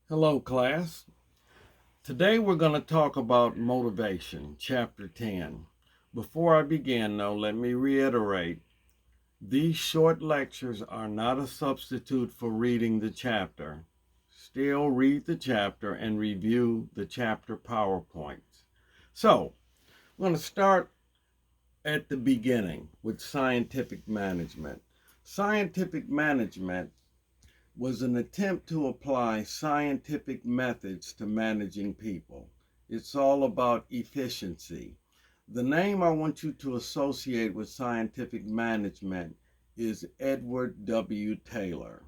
Hello, class. Today we're going to talk about motivation, chapter 10. Before I begin, though, let me reiterate these short lectures are not a substitute for reading the chapter. Still read the chapter and review the chapter PowerPoints. So, I'm going to start at the beginning with scientific management. Scientific management was an attempt to apply scientific methods to managing people. It's all about efficiency. The name I want you to associate with scientific management is Edward W. Taylor.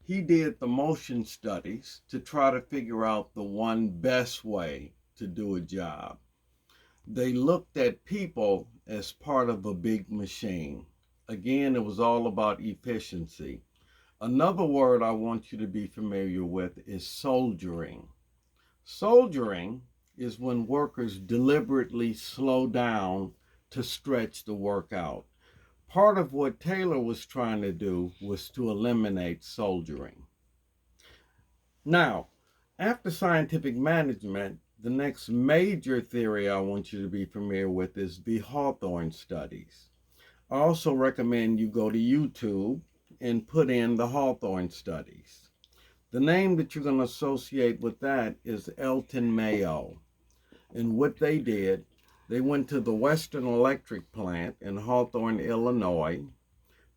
He did the motion studies to try to figure out the one best way to do a job. They looked at people as part of a big machine. Again, it was all about efficiency. Another word I want you to be familiar with is soldiering. Soldiering is when workers deliberately slow down to stretch the work out. Part of what Taylor was trying to do was to eliminate soldiering. Now, after scientific management, the next major theory I want you to be familiar with is the Hawthorne Studies. I also recommend you go to YouTube and put in the Hawthorne Studies. The name that you're going to associate with that is Elton Mayo. And what they did, they went to the Western Electric plant in Hawthorne, Illinois,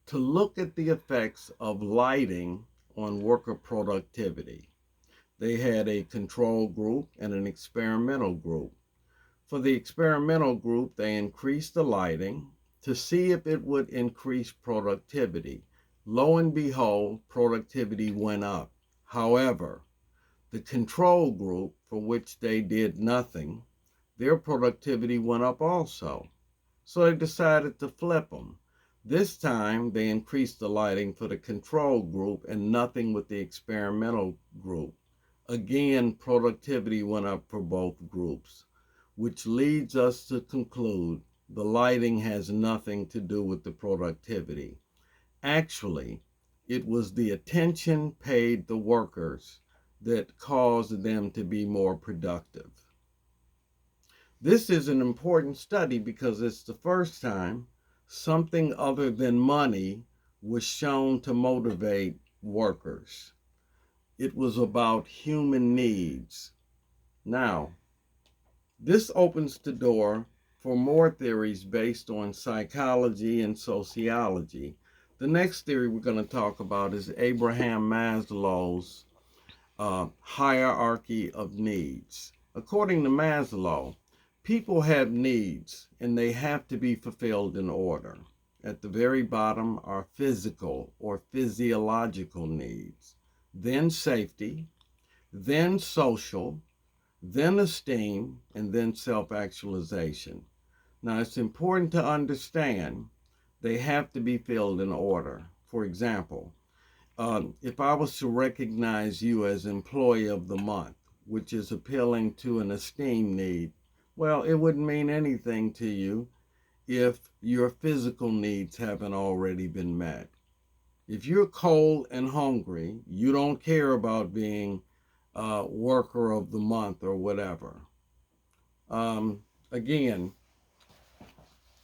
to look at the effects of lighting on worker productivity. They had a control group and an experimental group. For the experimental group, they increased the lighting to see if it would increase productivity. Lo and behold, productivity went up. However, the control group, for which they did nothing, their productivity went up also. So they decided to flip them. This time, they increased the lighting for the control group and nothing with the experimental group. Again, productivity went up for both groups, which leads us to conclude the lighting has nothing to do with the productivity. Actually, it was the attention paid the workers that caused them to be more productive. This is an important study because it's the first time something other than money was shown to motivate workers. It was about human needs. Now, this opens the door for more theories based on psychology and sociology. The next theory we're going to talk about is Abraham Maslow's hierarchy of needs. According to Maslow, people have needs and they have to be fulfilled in order. At the very bottom are physical or physiological needs, then safety, then social, then esteem, and then self-actualization. Now, it's important to understand they have to be filled in order. For example, if I was to recognize you as Employee of the Month, which is appealing to an esteem need, well, it wouldn't mean anything to you if your physical needs haven't already been met. If you're cold and hungry, you don't care about being Worker of the Month or whatever. Again,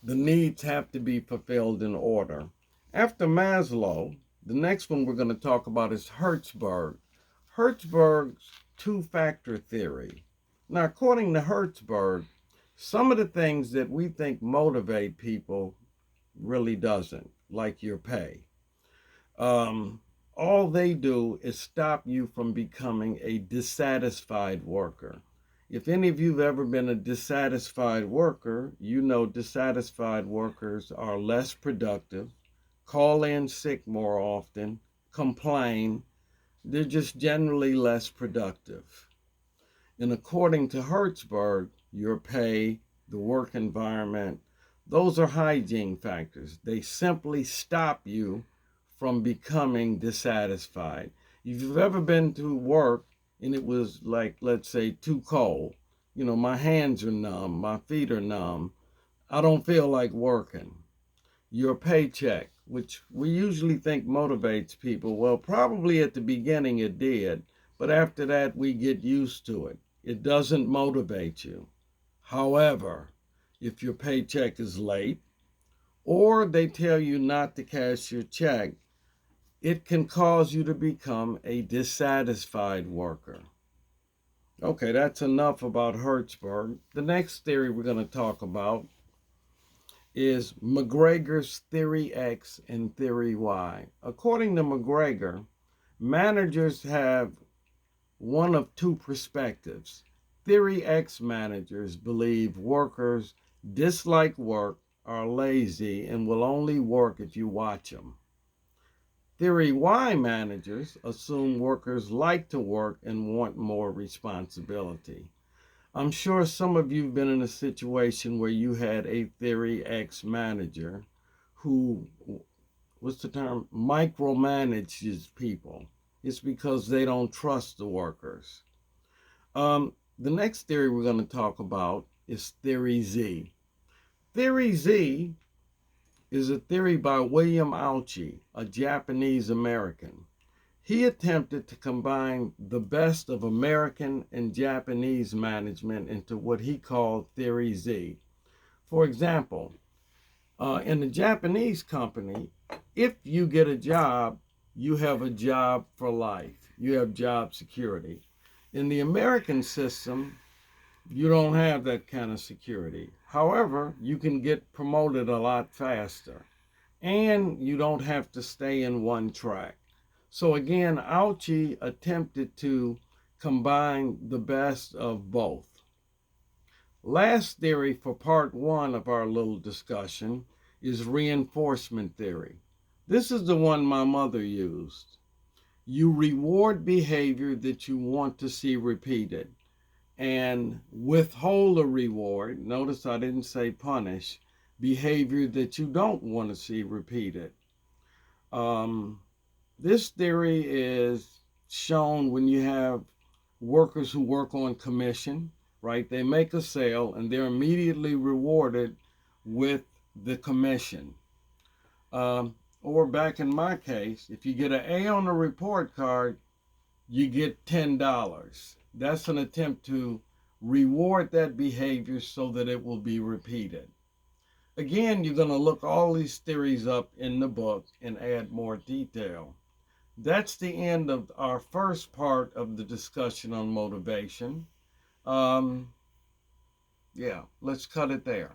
the needs have to be fulfilled in order. After Maslow, the next one we're going to talk about is Hertzberg. Hertzberg's two-factor theory. Now, according to Hertzberg, some of the things that we think motivate people really doesn't, like your pay. All they do is stop you from becoming a dissatisfied worker. If any of you have ever been a dissatisfied worker, you know dissatisfied workers are less productive, call in sick more often, complain. They're just generally less productive. And according to Hertzberg, your pay, the work environment, those are hygiene factors. They simply stop you from becoming dissatisfied. If you've ever been to work and it was like, let's say, too cold, my hands are numb, my feet are numb, I don't feel like working. Your paycheck, which we usually think motivates people, well, probably at the beginning it did, But after that, we get used to it. It doesn't motivate you. However, if your paycheck is late or they tell you not to cash your check, it can cause you to become a dissatisfied worker. Okay, that's enough about Hertzberg. The next theory we're going to talk about is Mcgregor's Theory X and Theory Y. According to Mcgregor, managers have one of two perspectives. Theory X managers believe workers dislike work, are lazy, and will only work if you watch them. Theory Y managers assume workers like to work and want more responsibility. I'm sure some of you have been in a situation where you had a Theory X manager who, what's the term, micromanages people. It's because they don't trust the workers. The next theory we're going to talk about is Theory Z. Theory Z is a theory by William Auchi, a Japanese American. He attempted to combine the best of American and Japanese management into what he called Theory Z. For example, in a Japanese company, if you get a job, you have a job for life. You have job security. In the American system, you don't have that kind of security. However, you can get promoted a lot faster, and you don't have to stay in one track. So again, Auchi attempted to combine the best of both. Last theory for part one of our little discussion is reinforcement theory. This is the one my mother used. You reward behavior that you want to see repeated and withhold a reward. Notice I didn't say punish behavior that you don't want to see repeated. This theory is shown when you have workers who work on commission, right? They make a sale and they're immediately rewarded with the commission. Or back in my case, if you get an A on the report card, you get $10. That's an attempt to reward that behavior so that it will be repeated. Again, you're going to look all these theories up in the book and add more detail. That's the end of our first part of the discussion on motivation. Yeah, let's cut it there.